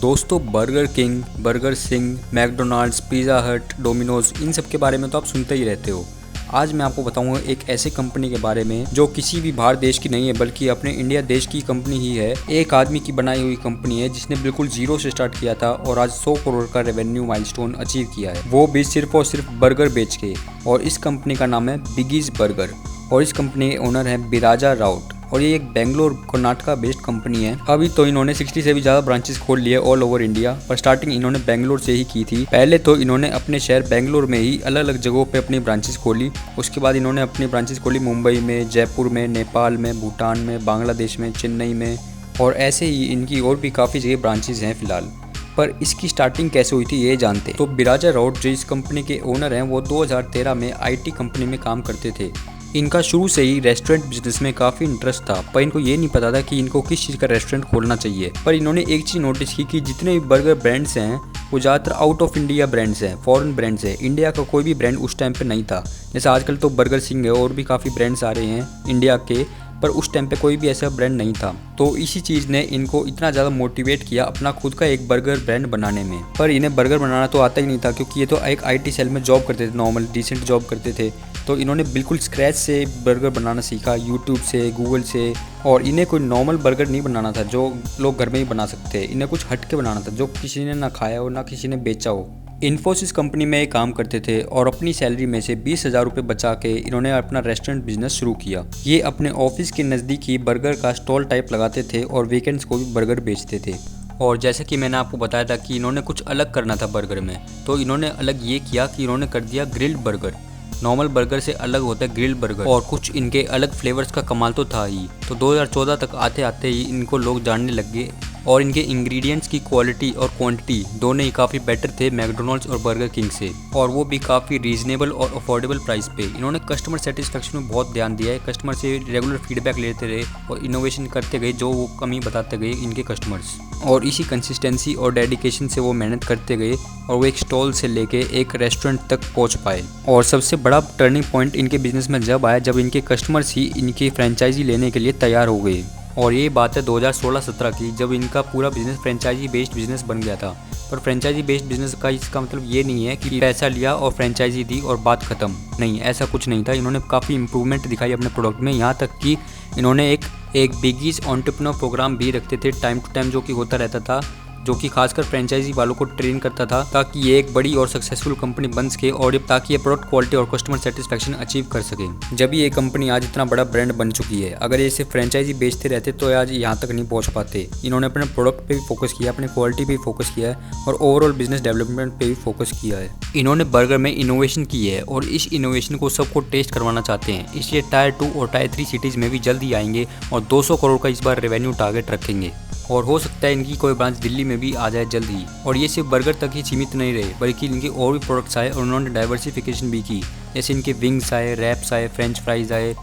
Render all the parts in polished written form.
दोस्तों burger king, burger Singh, McDonald's, pizza हट, Domino's इन सब के बारे में तो आप सुनते ही रहते हो। आज मैं आपको बताऊंगा एक ऐसी कंपनी के बारे में जो किसी भी बाहर देश की नहीं है बल्कि अपने इंडिया देश की कंपनी ही है। एक आदमी की बनाई हुई कंपनी है जिसने बिल्कुल जीरो से स्टार्ट किया था और आज 100 करोड़ का रेवेन्यू माइलस्टोन अचीव किया है, वो भी सिर्फ और सिर्फ बर्गर बेच के। और इस कंपनी का नाम है बिगीज बर्गर और इस कंपनी के ओनर है बिराजा राउत और ये एक बेंगलोर कर्नाटका बेस्ड कंपनी है। अभी तो इन्होंने 60 से भी ज़्यादा ब्रांचेस खोल लिए ऑल ओवर इंडिया, पर स्टार्टिंग इन्होंने बेंगलोर से ही की थी। पहले तो इन्होंने अपने शहर बेंगलोर में ही अलग अलग जगहों पे अपनी ब्रांचेस खोली। उसके बाद इन्होंने अपनी ब्रांचेस खोली मुंबई में, जयपुर में, नेपाल में, भूटान में, बांग्लादेश में, चेन्नई में और ऐसे ही इनकी और भी काफ़ी जगह ब्रांचेस हैं फिलहाल। पर इसकी स्टार्टिंग कैसे हुई थी ये जानते हैं। तो बिराजा राउत जो इस कंपनी के ओनर हैं वो 2013 में IT कंपनी में काम करते थे। इनका शुरू से ही रेस्टोरेंट बिजनेस में काफ़ी इंटरेस्ट था, पर इनको ये नहीं पता था कि इनको किस चीज़ का रेस्टोरेंट खोलना चाहिए। पर इन्होंने एक चीज़ नोटिस की कि जितने भी बर्गर ब्रांड्स हैं वो ज़्यादातर आउट ऑफ इंडिया ब्रांड्स हैं, फॉरेन ब्रांड्स हैं। इंडिया का कोई भी ब्रांड उस टाइम पे नहीं था। जैसे आजकल तो बर्गर सिंह है और भी काफ़ी ब्रांड्स आ रहे हैं इंडिया के, पर उस टाइम पे कोई भी ऐसा ब्रांड नहीं था। तो इसी चीज़ ने इनको इतना ज़्यादा मोटिवेट किया अपना खुद का एक बर्गर ब्रांड बनाने में। पर इन्हें बर्गर बनाना तो आता ही नहीं था क्योंकि ये तो एक IT सेल में जॉब करते थे, नॉर्मल डिसेंट जॉब करते थे। तो इन्होंने बिल्कुल स्क्रैच से बर्गर बनाना सीखा, यूट्यूब से, गूगल से। और इन्हें कोई नॉर्मल बर्गर नहीं बनाना था जो लोग घर में ही बना सकते हैं। इन्हें कुछ हट के बनाना था जो किसी ने ना खाया हो ना किसी ने बेचा हो। इन्फोसिस कंपनी में काम करते थे और अपनी सैलरी में से 20,000 रुपये बचा के इन्होंने अपना रेस्टोरेंट बिजनेस शुरू किया। ये अपने ऑफिस के नज़दीक ही बर्गर का स्टॉल टाइप लगाते थे और वीकेंड्स को भी बर्गर बेचते थे। और जैसे कि मैंने आपको बताया था कि इन्होंने कुछ अलग करना था बर्गर में, तो इन्होंने अलग ये किया कि इन्होंने कर दिया ग्रिल्ड बर्गर। नॉर्मल बर्गर से अलग होता है ग्रिल्ड बर्गर और कुछ इनके अलग फ्लेवर्स का कमाल तो था ही। तो 2014 तक आते आते ही इनको लोग जानने लग गए और इनके इंग्रेडिएंट्स की क्वालिटी और क्वांटिटी दोनों ही काफ़ी बेटर थे मैकडोनल्ड्स और बर्गर किंग से, और वो भी काफ़ी रीजनेबल और अफोर्डेबल प्राइस पे। इन्होंने कस्टमर सेटिस्फेक्शन में बहुत ध्यान दिया है, कस्टमर से रेगुलर फीडबैक लेते रहे और इनोवेशन करते गए जो वो कमी बताते गए इनके कस्टमर्स। और इसी कंसिस्टेंसी और डेडिकेशन से वो मेहनत करते गए और वो एक स्टॉल से लेके एक रेस्टोरेंट तक पहुंच पाए। और सबसे बड़ा टर्निंग पॉइंट इनके बिजनेस में जब आया जब इनके कस्टमर्स ही इनकी फ्रेंचाइजी लेने के लिए तैयार हो गए। और ये बात है 2016-17 की, जब इनका पूरा बिजनेस फ्रेंचाइजी बेस्ड बिजनेस बन गया था। पर फ्रेंचाइजी बेस्ड बिजनेस का इसका मतलब ये नहीं है कि पैसा लिया और फ्रेंचाइजी दी और बात खत्म। नहीं, ऐसा कुछ नहीं था। इन्होंने काफ़ी इंप्रूवमेंट दिखाई अपने प्रोडक्ट में, यहाँ तक कि इन्होंने एक बिगीज एंटरप्रेन्योर प्रोग्राम भी रखते थे टाइम टू टाइम, जो कि होता रहता था, जो कि खासकर फ्रेंचाइजी वालों को ट्रेन करता था ताकि ये एक बड़ी और सक्सेसफुल कंपनी बन सके और ताकि ये प्रोडक्ट क्वालिटी और कस्टमर सेटिस्फेक्शन अचीव कर सके। जब ये कंपनी आज इतना बड़ा ब्रांड बन चुकी है, अगर ये सिर्फ फ्रेंचाइजी बेचते रहते तो आज यहाँ तक नहीं पहुँच पाते। इन्होंने अपने प्रोडक्ट पे भी फोकस किया, अपने क्वालिटी पे भी फोकस किया है और ओवरऑल बिजनेस डेवलपमेंट पे भी फोकस किया है। इन्होंने बर्गर में इनोवेशन की है और इस इनोवेशन को सबको टेस्ट करवाना चाहते हैं, इसलिए टायर 2 और टायर 3 सिटीज़ में भी जल्दी आएंगे और 200 करोड़ का इस बार रेवेन्यू टारगेट रखेंगे। और हो सकता है इनकी कोई ब्रांच दिल्ली में भी आ जाए जल्द ही। और ये सिर्फ बर्गर तक ही सीमित नहीं रहे बल्कि इनके और भी प्रोडक्ट्स आए और उन्होंने डाइवर्सिफिकेशन भी की। जैसे इनके विंग्स आए, रैप्स आए, फ्रेंच फ्राइज़ आए,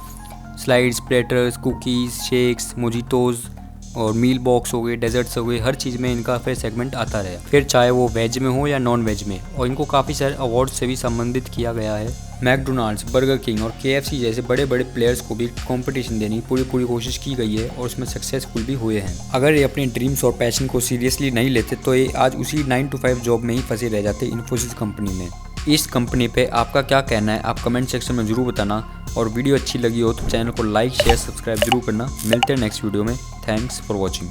स्लाइड्स, प्लेटर्स, कुकीज़, शेक्स, मोजिटोज़ और मील बॉक्स हो गए, डेजर्ट्स हो गए, हर चीज़ में इनका फिर सेगमेंट आता रहा, फिर चाहे वो वेज में हो या नॉन वेज में। और इनको काफ़ी सारे अवार्ड से भी संबंधित किया गया है। मैकडोनाल्ड्स, बर्गर किंग और KFC जैसे बड़े बड़े प्लेयर्स को भी कंपटीशन देने की पूरी कोशिश की गई है और उसमें सक्सेसफुल भी हुए हैं। अगर ये अपने ड्रीम्स और पैशन को सीरियसली नहीं लेते तो ये आज उसी 9 to 5 जॉब में ही फंसे रह जाते इन्फोसिस कंपनी में। इस कंपनी पे आपका क्या कहना है आप कमेंट सेक्शन में ज़रूर बताना, और वीडियो अच्छी लगी हो तो चैनल को लाइक, शेयर, सब्सक्राइब जरूर करना। मिलते हैं नेक्स्ट वीडियो में। Thanks for watching.